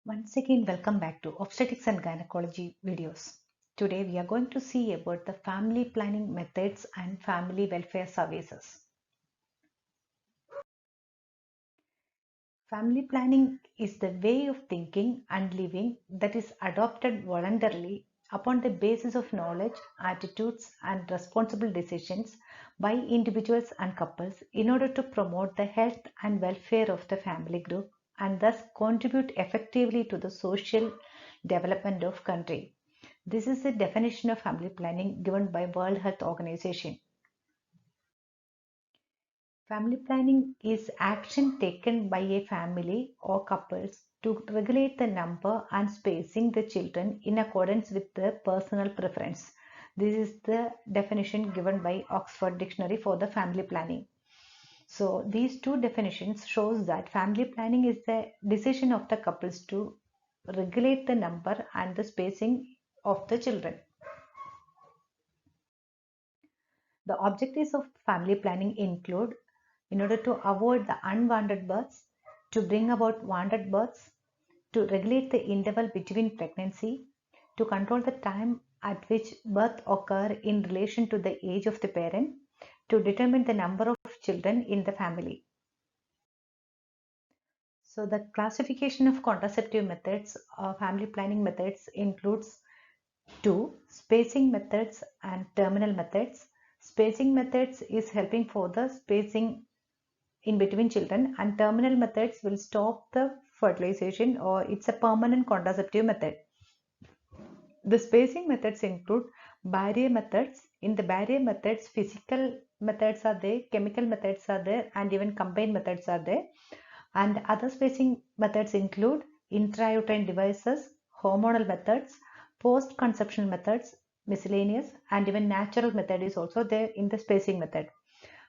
Once again, welcome back to Obstetrics and Gynecology videos. Today, we are going to see about the family planning methods and family welfare services. Family planning is the way of thinking and living that is adopted voluntarily upon the basis of knowledge, attitudes, and responsible decisions by individuals and couples in order to promote the health and welfare of the family group and thus contribute effectively to the social development of country. This is the definition of family planning given by World Health Organization. Family planning is action taken by a family or couples to regulate the number and spacing the children in accordance with their personal preference. This is the definition given by Oxford Dictionary for the family planning. So these two definitions shows that family planning is the decision of the couples to regulate the number and the spacing of the children. The objectives of family planning include in order to avoid the unwanted births, to bring about wanted births, to regulate the interval between pregnancy, to control the time at which birth occur in relation to the age of the parent, to determine the number of children in the family. So the classification of contraceptive methods or family planning methods includes two: spacing methods and terminal methods. Spacing methods is helping for the spacing in between children, and terminal methods will stop the fertilization or it's a permanent contraceptive method. The spacing methods include barrier methods. In the barrier methods, physical methods are there, chemical methods are there, and even combined methods are there. And other spacing methods include intrauterine devices, hormonal methods, post-conception methods, miscellaneous, and even natural method is also there in the spacing method.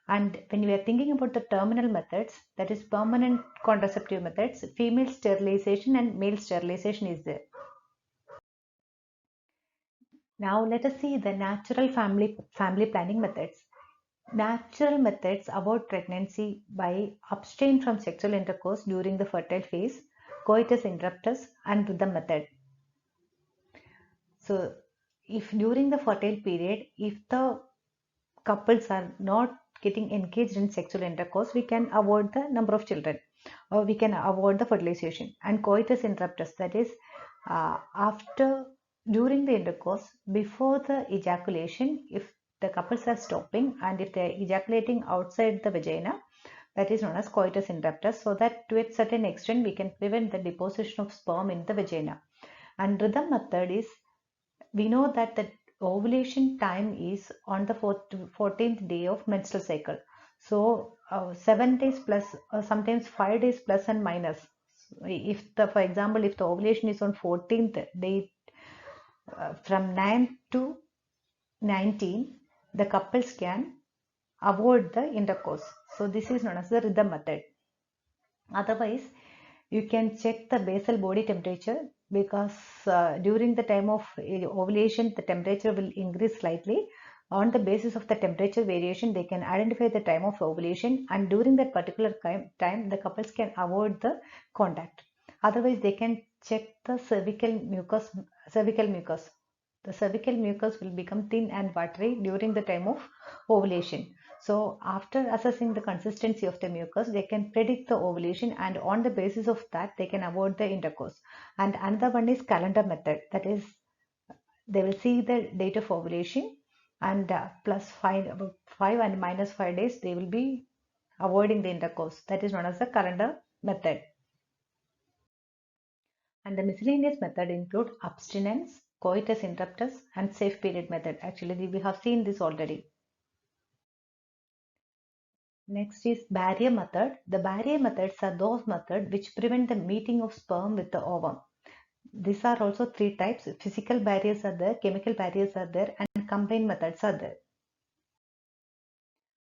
And when we are thinking about the terminal methods, that is permanent contraceptive methods, female sterilization and male sterilization is there. Now let us see the natural family planning methods. Natural methods avoid pregnancy by abstain from sexual intercourse during the fertile phase, coitus interruptus, and rhythm method. So if during the fertile period, if the couples are not getting engaged in sexual intercourse, we can avoid the number of children or we can avoid the fertilization. And coitus interruptus, that is after during the intercourse, before the ejaculation, if the couples are stopping and if they are ejaculating outside the vagina, that is known as coitus interruptus, so that to a certain extent we can prevent the deposition of sperm in the vagina. And rhythm method is, we know that the ovulation time is on the 14th day of menstrual cycle. So 7 days plus, sometimes 5 days plus and minus. If the, for example, if the ovulation is on 14th day, from 9 to 19, the couples can avoid the intercourse. So this is known as the rhythm method. Otherwise, you can check the basal body temperature, because during the time of ovulation the temperature will increase slightly. On the basis of the temperature variation, they can identify the time of ovulation, and during that particular time the couples can avoid the contact. Otherwise, they can check the cervical mucus. The cervical mucus will become thin and watery during the time of ovulation. So after assessing the consistency of the mucus, they can predict the ovulation, and on the basis of that they can avoid the intercourse. And another one is calendar method, that is they will see the date of ovulation, and plus 5 and minus 5 days they will be avoiding the intercourse. That is known as the calendar method. And the miscellaneous method include abstinence, coitus interruptus, and safe period method. Actually, we have seen this already. Next is barrier method. The barrier methods are those methods which prevent the meeting of sperm with the ovum. These are also three types. Physical barriers are there, chemical barriers are there, and combined methods are there.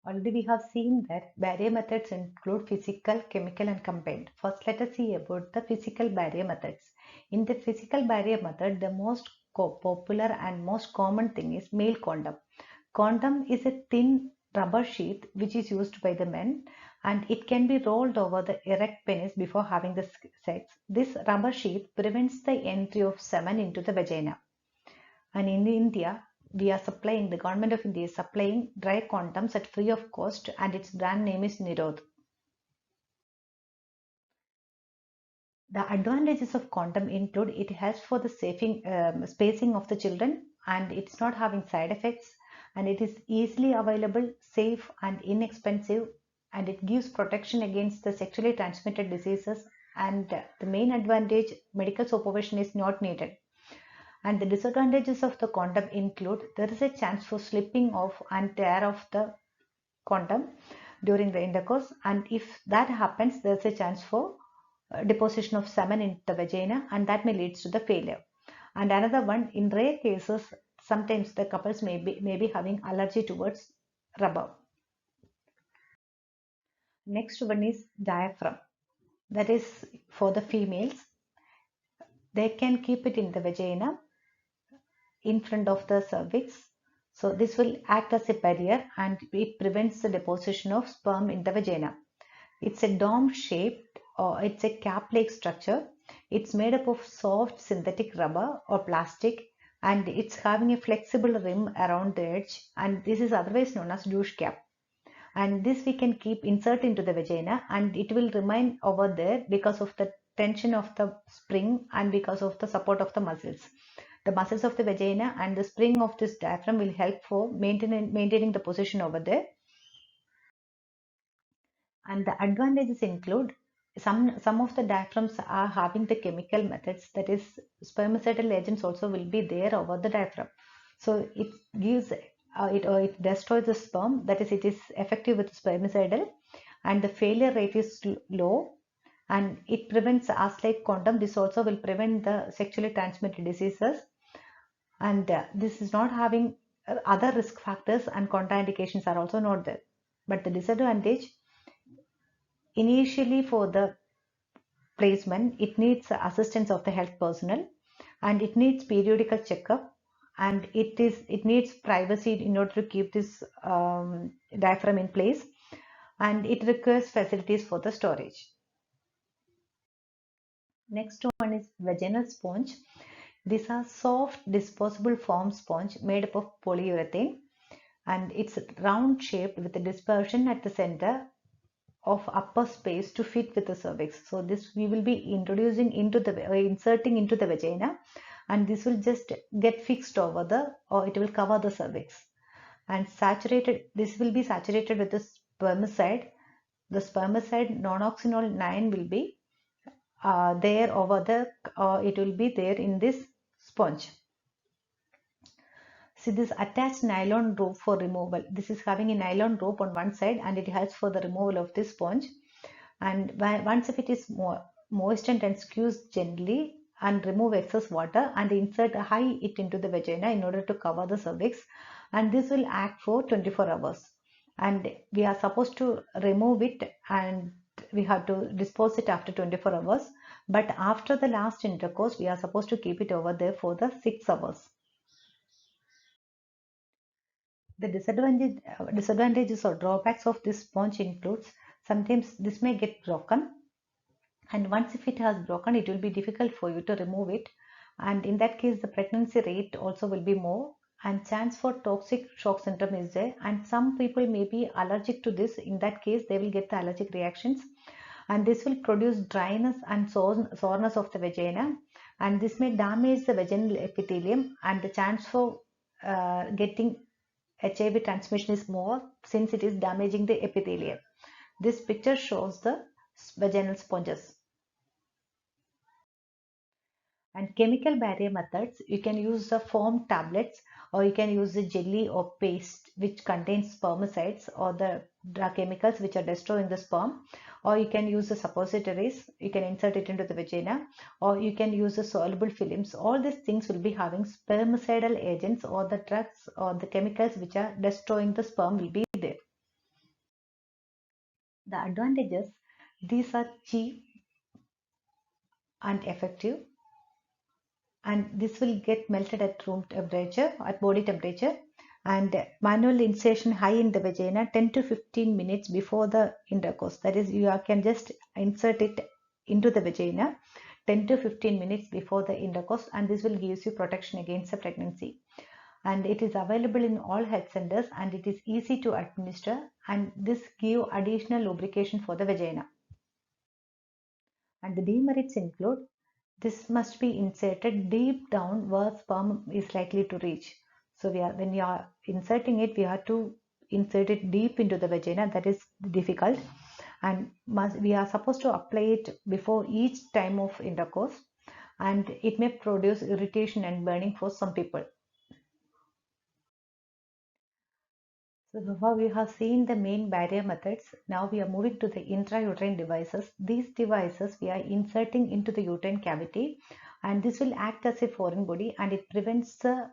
Already we have seen that barrier methods include physical, chemical, and combined. First, let us see about the physical barrier methods. In the physical barrier method, the most popular and most common thing is male condom. Condom is a thin rubber sheath which is used by the men, and it can be rolled over the erect penis before having the sex. This rubber sheath prevents the entry of semen into the vagina. And in India, the government of India is supplying dry condoms at free of cost, and its brand name is Nirod. The advantages of condom include it helps for the spacing of the children, and it's not having side effects, and it is easily available, safe and inexpensive, and it gives protection against the sexually transmitted diseases. And the main advantage, medical supervision is not needed. And the disadvantages of the condom include there is a chance for slipping off and tear of the condom during the intercourse, and if that happens, there's a chance for deposition of semen in the vagina, and that may lead to the failure. And another one, in rare cases, sometimes the couples may be having allergy towards rubber. Next one is diaphragm. That is for the females. They can keep it in the vagina in front of the cervix. So this will act as a barrier and it prevents the deposition of sperm in the vagina. It's a dome shaped or it's a cap-like structure. It's made up of soft synthetic rubber or plastic, and it's having a flexible rim around the edge, and this is otherwise known as douche cap. And this we can keep insert into the vagina, and it will remain over there because of the tension of the spring and because of the support of the muscles. The muscles of the vagina and the spring of this diaphragm will help for maintaining the position over there. And the advantages include some of the diaphragms are having the chemical methods, that is spermicidal agents also will be there over the diaphragm. So it gives it destroys the sperm, that is it is effective with spermicidal, and the failure rate is low, and it prevents, as like condom, this also will prevent the sexually transmitted diseases, and this is not having other risk factors, and contraindications are also not there. But the disadvantage, initially for the placement, it needs assistance of the health personnel, and it needs periodical checkup, and it needs privacy in order to keep this diaphragm in place, and it requires facilities for the storage. Next one is vaginal sponge. These are soft disposable foam sponge made up of polyurethane, and it's round shaped with a dispersion at the center of upper space to fit with the cervix. So this we will be introducing into the inserting into the vagina, and this will just get fixed over the, or it will cover the cervix. And this will be saturated with the spermicide. The spermicide nonoxynol 9 will be there over the, it will be there in this sponge. See this attached nylon rope for removal. This is having a nylon rope on one side, and it helps for the removal of this sponge. And once if it is moistened, and squeeze gently and remove excess water and insert it into the vagina in order to cover the cervix, and this will act for 24 hours, and we are supposed to remove it, and we have to dispose it after 24 hours, but after the last intercourse we are supposed to keep it over there for the 6 hours. The disadvantages or drawbacks of this sponge includes sometimes this may get broken, and once if it has broken, it will be difficult for you to remove it, and in that case the pregnancy rate also will be more, and chance for toxic shock syndrome is there, and some people may be allergic to this. In that case they will get the allergic reactions, and this will produce dryness and soreness of the vagina, and this may damage the vaginal epithelium, and the chance for getting HIV transmission is more, since it is damaging the epithelium. This picture shows the vaginal sponges. And chemical barrier methods, you can use the foam tablets, or you can use the jelly or paste which contains spermicides or the drug chemicals which are destroying the sperm, or you can use the suppositories, you can insert it into the vagina, or you can use the soluble films. All these things will be having spermicidal agents, or the drugs or the chemicals which are destroying the sperm will be there. The advantages, these are cheap and effective, and this will get melted at room temperature, at body temperature, and manual insertion high in the vagina 10 to 15 minutes before the intercourse. That is, you can just insert it into the vagina 10 to 15 minutes before the intercourse, and this will give you protection against the pregnancy. And it is available in all health centers, and it is easy to administer, and this give additional lubrication for the vagina. And the demerits include: this must be inserted deep down where sperm is likely to reach. So when you are inserting it, we have to insert it deep into the vagina. That is difficult, and we are supposed to apply it before each time of intercourse, and it may produce irritation and burning for some people. So far we have seen the main barrier methods. Now we are moving to the intrauterine devices. These devices we are inserting into the uterine cavity, and this will act as a foreign body, and it prevents the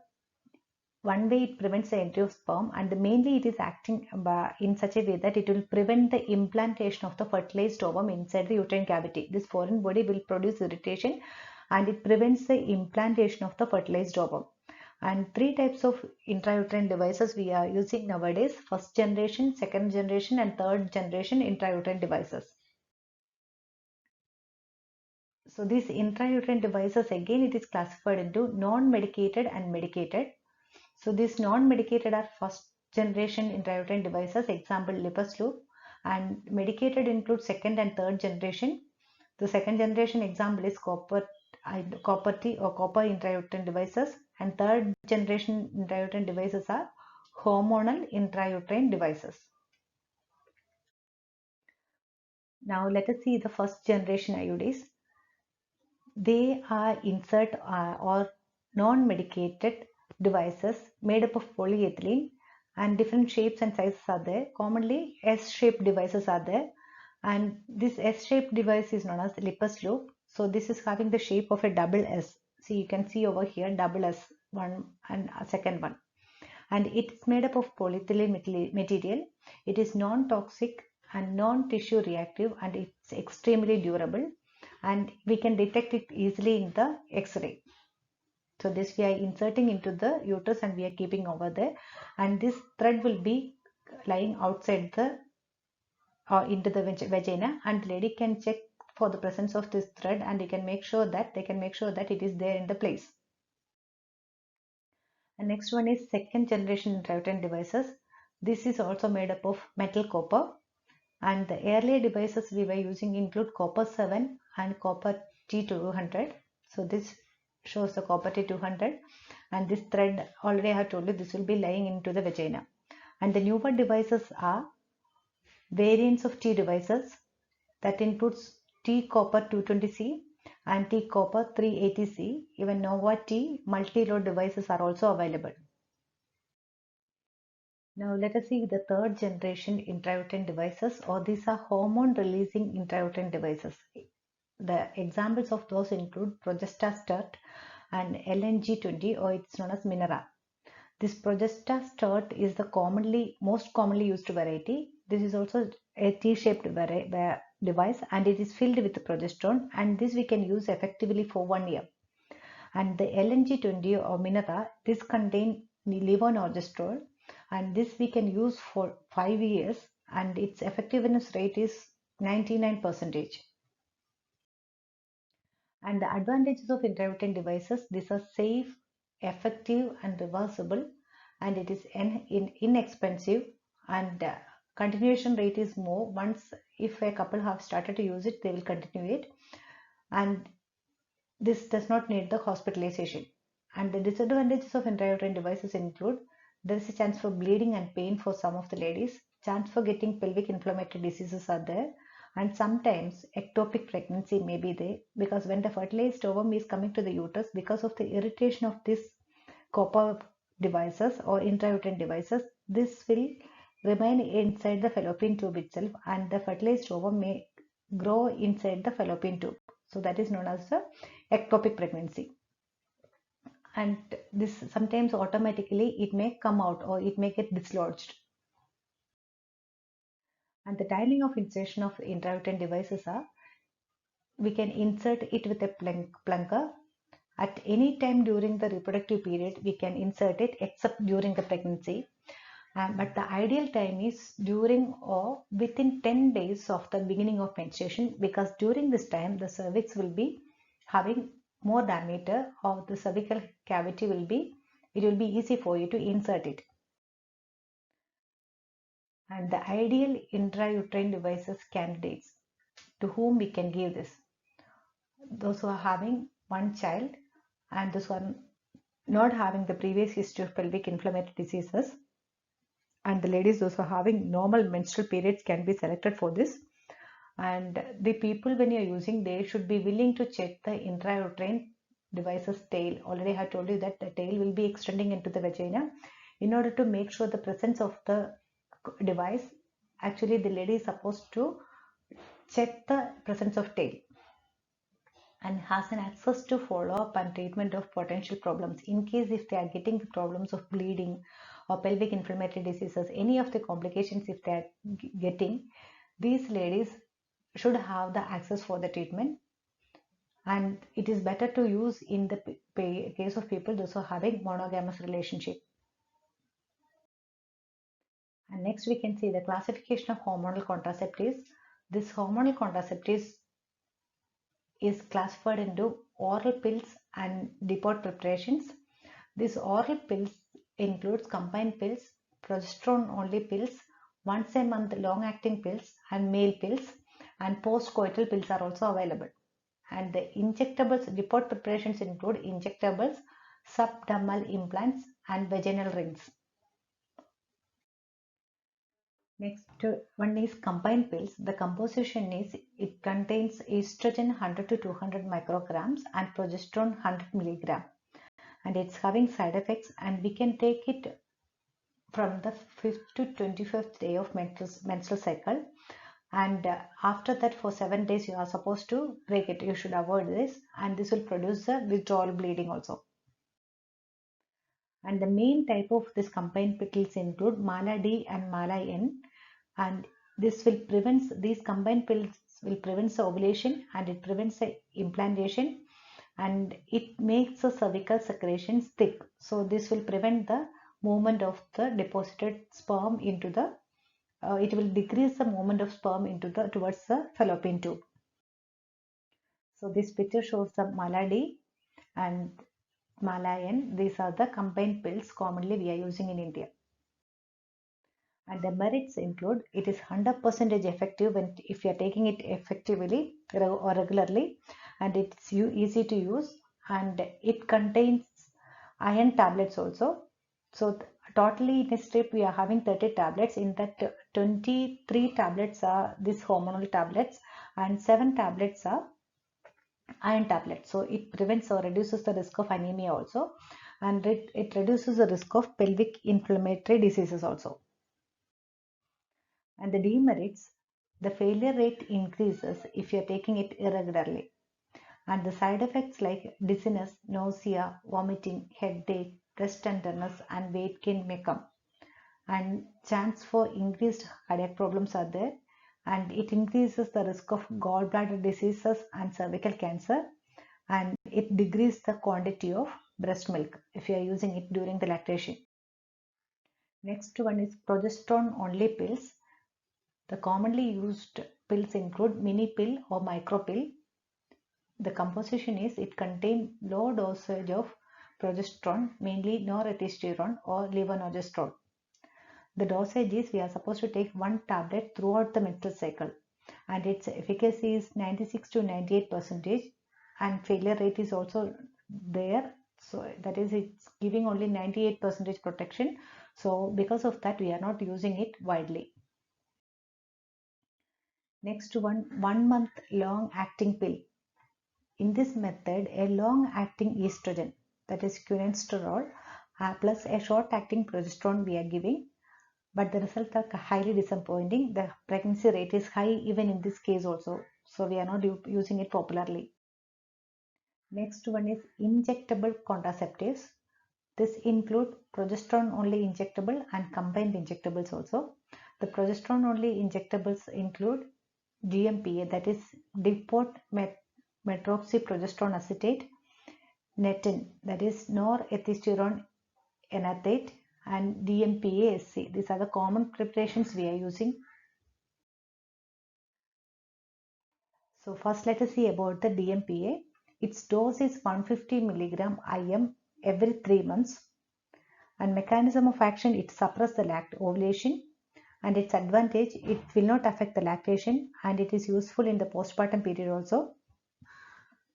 entry of sperm, and mainly it is acting in such a way that it will prevent the implantation of the fertilized ovum inside the uterine cavity. This foreign body will produce irritation, and it prevents the implantation of the fertilized ovum. And three types of intrauterine devices we are using nowadays: first generation, second generation, and third generation intrauterine devices. So these intrauterine devices, again, it is classified into non-medicated and medicated. So these non-medicated are first generation intrauterine devices, example Lippus loop, and medicated include second and third generation. The second generation example is copper T or copper intrauterine devices, and third generation intrauterine devices are hormonal intrauterine devices. Now let us see the first generation IUDs. They are insert or non-medicated devices made up of polyethylene, and different shapes and sizes are there. Commonly S-shaped devices are there, and this S-shaped device is known as Lippus loop. So this is having the shape of a double S. So you can see over here double S, one and a second one, and it's made up of polyethylene material. It is non-toxic and non-tissue reactive, and it's extremely durable, and we can detect it easily in the X-ray. So this we are inserting into the uterus, and we are keeping over there, and this thread will be lying outside the into the vagina, and lady can check for the presence of this thread, and they can make sure that it is there in the place. And next one is second generation intrauterine devices. This is also made up of metal copper, and the earlier devices we were using include copper 7 and copper T200. So this shows the copper T200, and this thread, already I have told you, this will be lying into the vagina. And the newer devices are variants of T devices, that includes T copper 220C and T copper 380C. Even Nova T multi-load devices are also available. Now let us see the third generation intrauterine devices, or these are hormone releasing intrauterine devices. The examples of those include Progesta Sturt and LNG20, or it's known as Minera. This Progesta Sturt is the most commonly used variety. This is also a T-shaped device, and it is filled with progesterone, and this we can use effectively for 1 year. And the LNG20 or Minera, this contains levonorgestrel, and this we can use for 5 years, and its effectiveness rate is 99%. And the advantages of intrauterine devices: these are safe, effective, and reversible, and it is inexpensive, and continuation rate is more. Once if a couple have started to use it, they will continue it, and this does not need the hospitalization. And the disadvantages of intrauterine devices include: there is a chance for bleeding and pain for some of the ladies, chance for getting pelvic inflammatory diseases are there, and sometimes ectopic pregnancy may be there, because when the fertilized ovum is coming to the uterus, because of the irritation of this copper devices or intrauterine devices, this will remain inside the fallopian tube itself, and the fertilized ovum may grow inside the fallopian tube. So that is known as the ectopic pregnancy. And this sometimes automatically it may come out, or it may get dislodged. And the timing of insertion of intrauterine devices are: we can insert it with a plunker, At any time during the reproductive period, we can insert it except during the pregnancy. But the ideal time is during or within 10 days of the beginning of menstruation, because during this time the cervix will be having more diameter, or the cervical cavity will be, it will be easy for you to insert it. And the ideal intrauterine devices candidates to whom we can give this: those who are having one child, and those who are not having the previous history of pelvic inflammatory diseases, and the ladies those who are having normal menstrual periods can be selected for this. And the people, when you're using, they should be willing to check the intrauterine device's tail. Already I have told you that the tail will be extending into the vagina in order to make sure the presence of the device. Actually, the lady is supposed to check the presence of tail and has an access to follow up and treatment of potential problems in case if they are getting the problems of bleeding or pelvic inflammatory diseases, any of the complications if they are getting, these ladies should have the access for the treatment. And it is better to use in the case of people those who are having monogamous relationship. And next we can see the classification of hormonal contraceptives. This hormonal contraceptives is classified into oral pills and depot preparations. These oral pills includes combined pills, progesterone only pills, once a month long acting pills, and male pills, and post-coital pills are also available. And the injectables depot preparations include injectables, subdermal implants, and vaginal rings. Next one is combined pills. The composition is, it contains estrogen 100 to 200 micrograms and progesterone 100 milligram, and it's having side effects, and we can take it from the 5th to 25th day of menstrual cycle, and after that for 7 days you are supposed to break it. You should avoid this, and this will produce the withdrawal bleeding also. And the main type of this combined pills include Mala D and Mala N, and this will prevent, these combined pills will prevent the ovulation, and it prevents the implantation, and it makes the cervical secretions thick. So this will prevent the movement of the deposited sperm into the it will decrease the movement of sperm into the towards the fallopian tube. So this picture shows the Mala D and Mala N. These are the combined pills commonly we are using in India. And the merits include, it is 100% effective when if you are taking it effectively or regularly, and it's easy to use, and it contains iron tablets also. So totally in a strip we are having 30 tablets. In that 23 tablets are these hormonal tablets, and 7 tablets are iron tablets. So it prevents or reduces the risk of anemia also, and it reduces the risk of pelvic inflammatory diseases also. And the demerits, the failure rate increases if you are taking it irregularly, and the side effects like dizziness, nausea, vomiting, headache, breast tenderness, and weight gain may come, and chance for increased cardiac problems are there, and it increases the risk of gallbladder diseases and cervical cancer, and it decreases the quantity of breast milk if you are using it during the lactation. Next one is progesterone only pills. The commonly used pills include mini pill or micro pill. The composition is, it contains low dosage of progesterone, mainly norethistérone or levonorgestrone. The dosage is, we are supposed to take one tablet throughout the menstrual cycle, and its efficacy is 96 to 98%, and failure rate is also there. So that is, it's giving only 98% protection. So because of that we are not using it widely. Next one month long acting pill. In this method, a long acting estrogen, that is quinine plus a short acting progesterone we are giving, but the results are highly disappointing. The pregnancy rate is high even in this case also, so we are not using it popularly. Next one is injectable contraceptives. This include progesterone only injectable and combined injectables also. The progesterone only injectables include DMPA, that is dipot metroxyprogesterone acetate, Netin, that is norethistierone enanthate, and DMPA-SC. These are the common preparations we are using. So first let us see about the DMPA. Its dose is 150 milligram IM every 3 months, and mechanism of action, it suppresses the ovulation, and its advantage, it will not affect the lactation, and it is useful in the postpartum period also,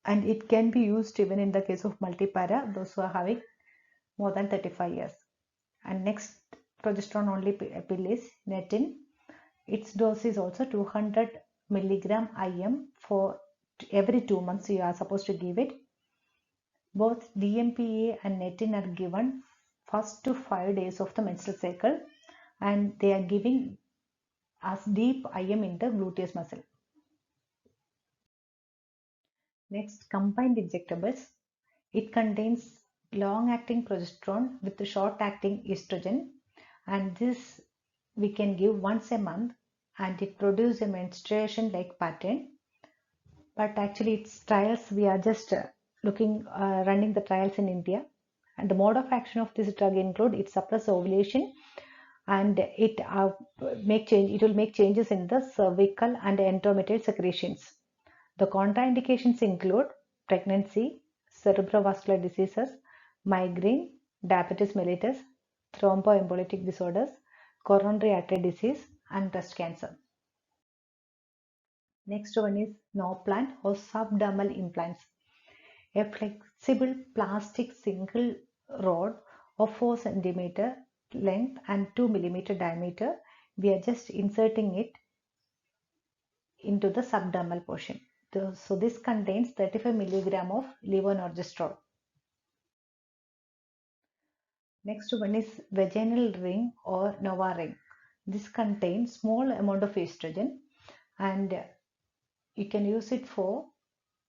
and it can be used even in the case of multipara, those who are having more than 35 years. And next progesterone only pill is Netin. Its dose is also 200 milligram IM for every 2 months you are supposed to give it. Both DMPA and Netin are given first to 5 days of the menstrual cycle, and they are giving as deep IM in the gluteus muscle. Next, combined injectables. It contains long-acting progesterone with the short-acting estrogen, and this we can give once a month, and it produces a menstruation-like pattern. But actually, its trials we are just running the trials in India, and the mode of action of this drug include it suppresses ovulation, and it will make changes in the cervical and endometrial secretions. The contraindications include pregnancy, cerebrovascular diseases, migraine, diabetes mellitus, thromboembolic disorders, coronary artery disease, and breast cancer. Next one is Norplant or subdermal implants. A flexible plastic single rod of 4 centimeter length and 2 millimeter diameter. We are just inserting it into the subdermal portion. So this contains 35 milligram of levonorgestrel. Next one is vaginal ring or Nova ring. This contains small amount of estrogen, and you can use it for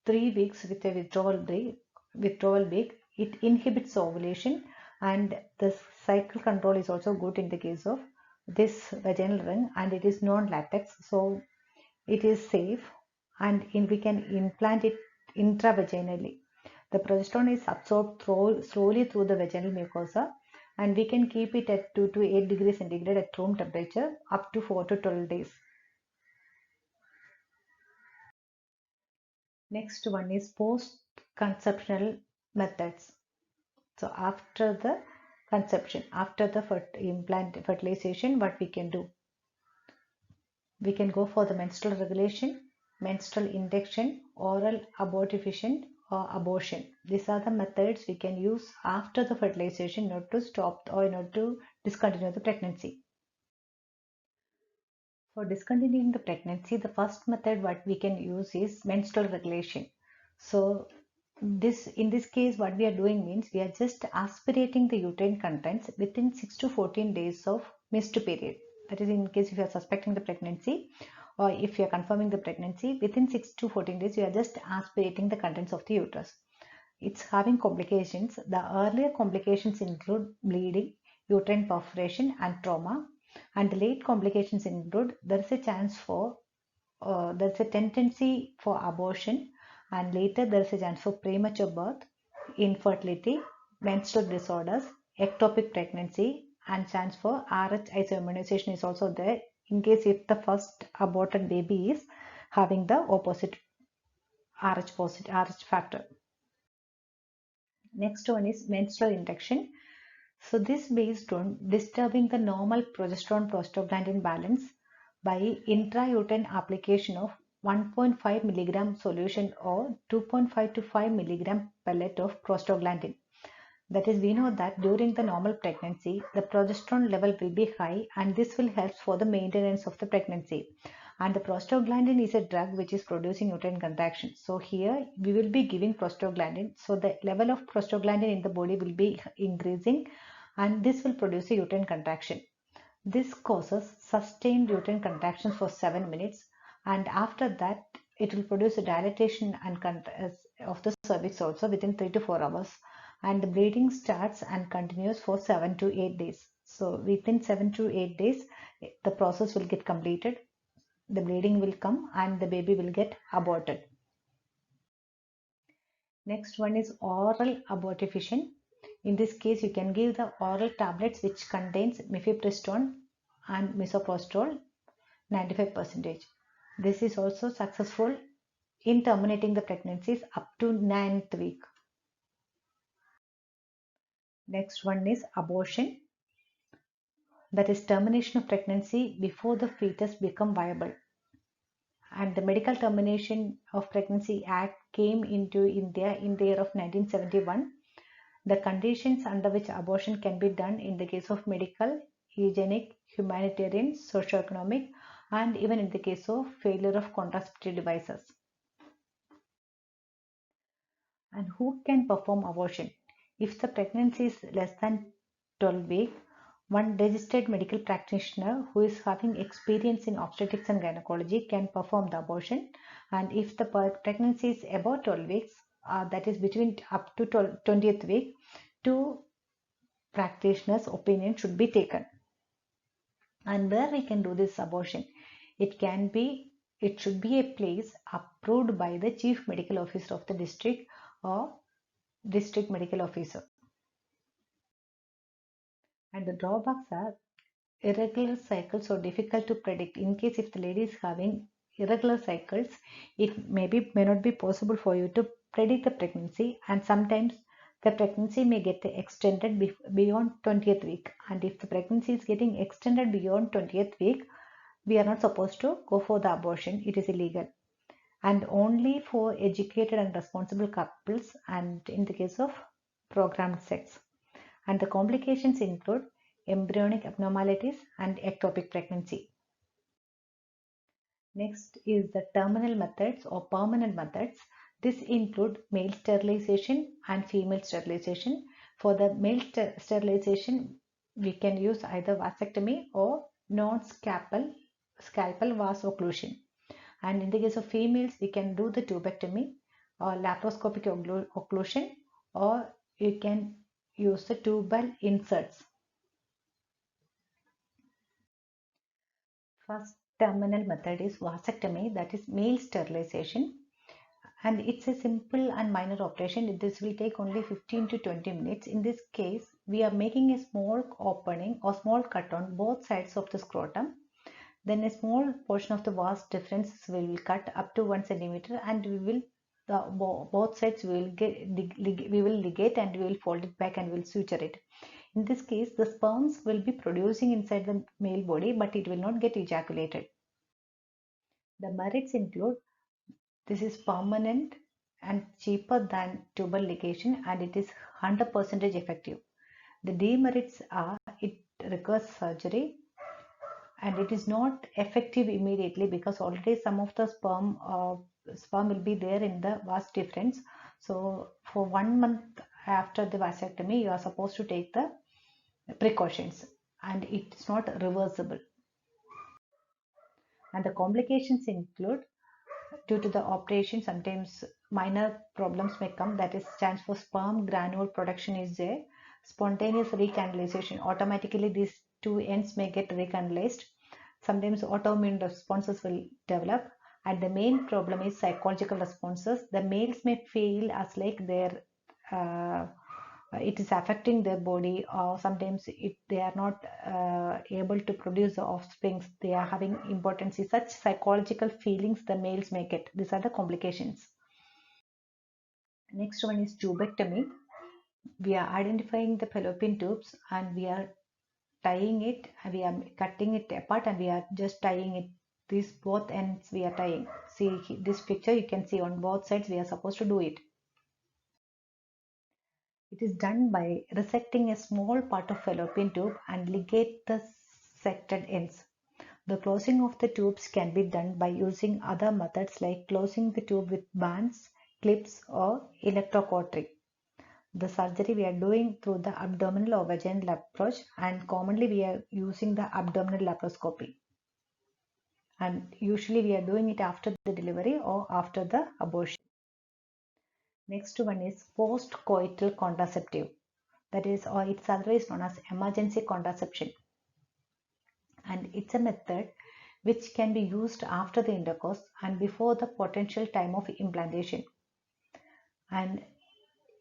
3 weeks with a withdrawal break. It inhibits ovulation, and the cycle control is also good in the case of this vaginal ring, and it is non-latex, so it is safe, and we can implant it intravaginally. The progesterone is absorbed slowly through the vaginal mucosa, and we can keep it at 2 to 8 degrees centigrade at room temperature up to 4 to 12 days. Next one is post-conceptional methods. So after the conception, after the implant fertilization, what we can do? We can go for the menstrual regulation, menstrual induction, oral abortifacient, or abortion. These are the methods we can use after the fertilization in order to stop or in order to discontinue the pregnancy. For discontinuing the pregnancy, the first method what we can use is menstrual regulation. So in this case, what we are doing means we are just aspirating the uterine contents within 6 to 14 days of menstrual period. That is in case if you are suspecting the pregnancy, or if you are confirming the pregnancy, within 6 to 14 days you are just aspirating the contents of the uterus. It's having complications. The earlier complications include bleeding, uterine perforation, and trauma. And the late complications include there is a tendency for abortion, and later there is a chance for premature birth, infertility, menstrual disorders, ectopic pregnancy, and chance for RH isoimmunization is also there in case if the first aborted baby is having the opposite RH factor. Next one is menstrual induction. So this based on disturbing the normal progesterone prostaglandin balance by intrauterine application of 1.5 milligram solution or 2.5 to 5 milligram pellet of prostaglandin. That is, we know that during the normal pregnancy, the progesterone level will be high, and this will help for the maintenance of the pregnancy. And the prostaglandin is a drug which is producing uterine contraction. So here we will be giving prostaglandin. So the level of prostaglandin in the body will be increasing, and this will produce a uterine contraction. This causes sustained uterine contractions for 7 minutes, and after that it will produce a dilatation and of the cervix also within 3 to 4 hours, and the bleeding starts and continues for 7 to 8 days. So within 7 to 8 days the process will get completed, the bleeding will come, and the baby will get aborted. Next one is oral abortifacient. In this case, you can give the oral tablets which contains mifepristone and misoprostol 95%. This is also successful in terminating the pregnancies up to 9th week. Next one is abortion, that is termination of pregnancy before the fetus become viable. And the Medical Termination of Pregnancy Act came into India in the year of 1971. The conditions under which abortion can be done in the case of medical, hygienic, humanitarian, socioeconomic, and even in the case of failure of contraceptive devices. And who can perform abortion? If the pregnancy is less than 12 weeks, one registered medical practitioner who is having experience in obstetrics and gynecology can perform the abortion. And if the pregnancy is about 12 weeks, that is between up to 20th week, two practitioners' opinion should be taken. And where we can do this abortion? It should be a place approved by the chief medical officer of the district or district medical officer. And the drawbacks are irregular cycles are difficult to predict. In case if the lady is having irregular cycles, it may not be possible for you to predict the pregnancy, and sometimes the pregnancy may get extended beyond 20th week. And if the pregnancy is getting extended beyond 20th week, we are not supposed to go for the abortion. It is illegal. And only for educated and responsible couples, and in the case of programmed sex. And the complications include embryonic abnormalities and ectopic pregnancy. Next is the terminal methods or permanent methods. This include male sterilization and female sterilization. For the male sterilization, we can use either vasectomy or non-scalpel vasocclusion. And in the case of females, we can do the tubectomy or laparoscopic occlusion, or you can use the tubal inserts. First terminal method is vasectomy, that is male sterilization, and it's a simple and minor operation. This will take only 15 to 20 minutes. In this case, we are making a small opening or small cut on both sides of the scrotum. Then a small portion of the vas difference will cut up to 1 centimeter, and we will both sides we will ligate and we will fold it back and we will suture it. In this case, the sperms will be producing inside the male body, but it will not get ejaculated. The merits include this is permanent and cheaper than tubal ligation, and it is 100% effective. The demerits are it requires surgery and it is not effective immediately because already some of the sperm will be there in the vas difference. So for 1 month after the vasectomy, you are supposed to take the precautions, and it's not reversible. And the complications include, due to the operation, sometimes minor problems may come, that is stands for sperm granule production is there, spontaneous recanalization, automatically these two ends may get recanalized, sometimes autoimmune responses will develop, and the main problem is psychological responses. The males may feel as like their it is affecting their body, or sometimes they are not able to produce the offsprings, they are having impotency. Such psychological feelings the males may get. These are the complications. Next one is tubectomy. We are identifying the fallopian tubes and we are tying it, and we are cutting it apart and we are just tying it. These both ends we are tying. See this picture, you can see on both sides we are supposed to do it. It is done by resecting a small part of fallopian tube and ligate the sected ends. The closing of the tubes can be done by using other methods like closing the tube with bands, clips, or electrocautery. The surgery we are doing through the abdominal or vaginal approach, and commonly we are using the abdominal laparoscopy. And usually we are doing it after the delivery or after the abortion. Next one is post-coital contraceptive, that is, or it's otherwise known as emergency contraception. And it's a method which can be used after the intercourse and before the potential time of implantation. And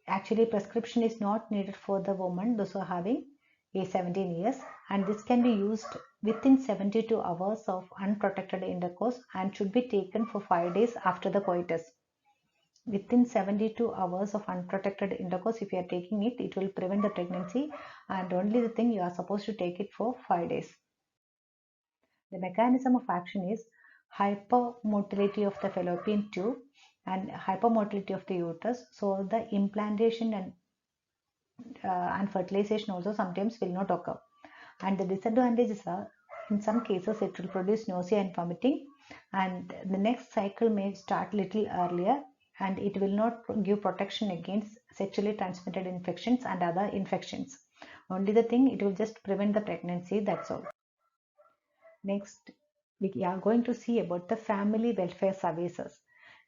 actually prescription is not needed for the woman those who are having a 17 years, and this can be used within 72 hours of unprotected intercourse and should be taken for 5 days after the coitus. Within 72 hours of unprotected intercourse, if you are taking it, it will prevent the pregnancy, and only the thing you are supposed to take it for 5 days. The mechanism of action is hypermotility of the fallopian tube and hypermotility of the uterus. So the implantation and fertilization also sometimes will not occur. And the disadvantages are, in some cases, it will produce nausea and vomiting, and the next cycle may start little earlier, and it will not give protection against sexually transmitted infections and other infections. Only the thing, it will just prevent the pregnancy, that's all. Next, we are going to see about the family welfare services.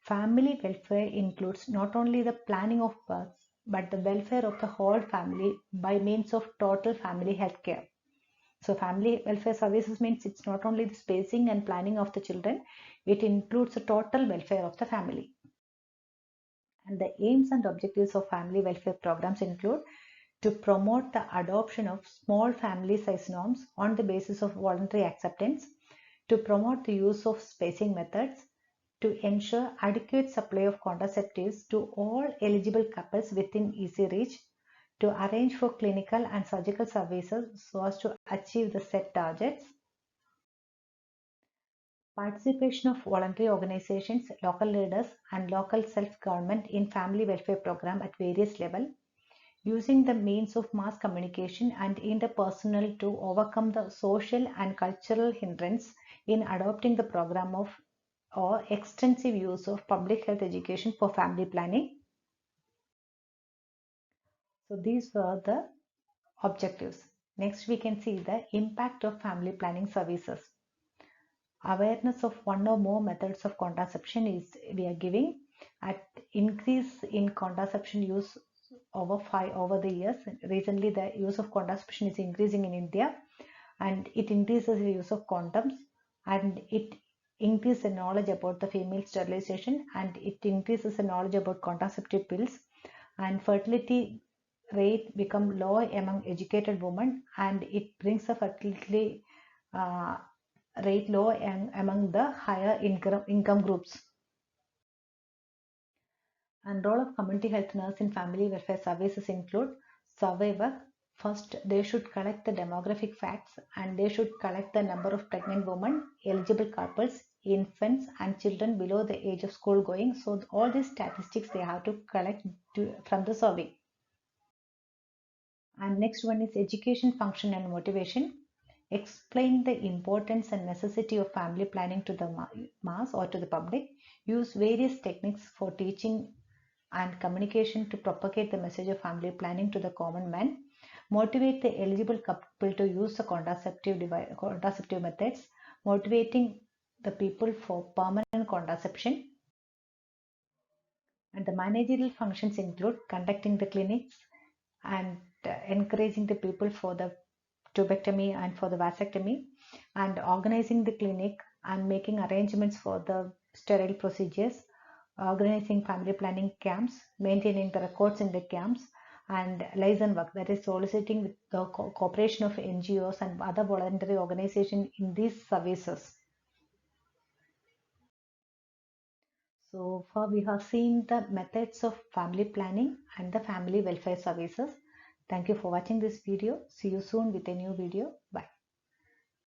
Family welfare includes not only the planning of birth, but the welfare of the whole family by means of total family health care. So family welfare services means it's not only the spacing and planning of the children, it includes the total welfare of the family. And the aims and objectives of family welfare programs include to promote the adoption of small family size norms on the basis of voluntary acceptance, to promote the use of spacing methods, to ensure adequate supply of contraceptives to all eligible couples within easy reach, to arrange for clinical and surgical services so as to achieve the set targets. Participation of voluntary organizations, local leaders, and local self-government in family welfare program at various levels, using the means of mass communication and interpersonal to overcome the social and cultural hindrance in adopting the program of or extensive use of public health education for family planning. So these were the objectives. Next, we can see the impact of family planning services. Awareness of one or more methods of contraception is we are giving at increase in contraception use over the years. Recently, the use of contraception is increasing in India, and it increases the use of condoms, and it increases the knowledge about the female sterilization, and it increases the knowledge about contraceptive pills, and fertility rate become low among educated women, and it brings the fertility uh, rate low among the higher income groups. And role of community health nurse in family welfare services include survey work. First, they should collect the demographic facts, and they should collect the number of pregnant women, eligible couples, infants, and children below the age of school going. So all these statistics they have to collect from the survey. And next one is education, function, and motivation. Explain the importance and necessity of family planning to the mass or to the public. Use various techniques for teaching and communication to propagate the message of family planning to the common man. Motivate the eligible couple to use the contraceptive methods. Motivating the people for permanent contraception. And the managerial functions include conducting the clinics and encouraging the people for the tubectomy and for the vasectomy, and organizing the clinic and making arrangements for the sterile procedures, organizing family planning camps, maintaining the records in the camps, and liaison work, that is soliciting with the cooperation of NGOs and other voluntary organizations in these services. So far we have seen the methods of family planning and the family welfare services. Thank you for watching this video. See you soon with a new video. Bye.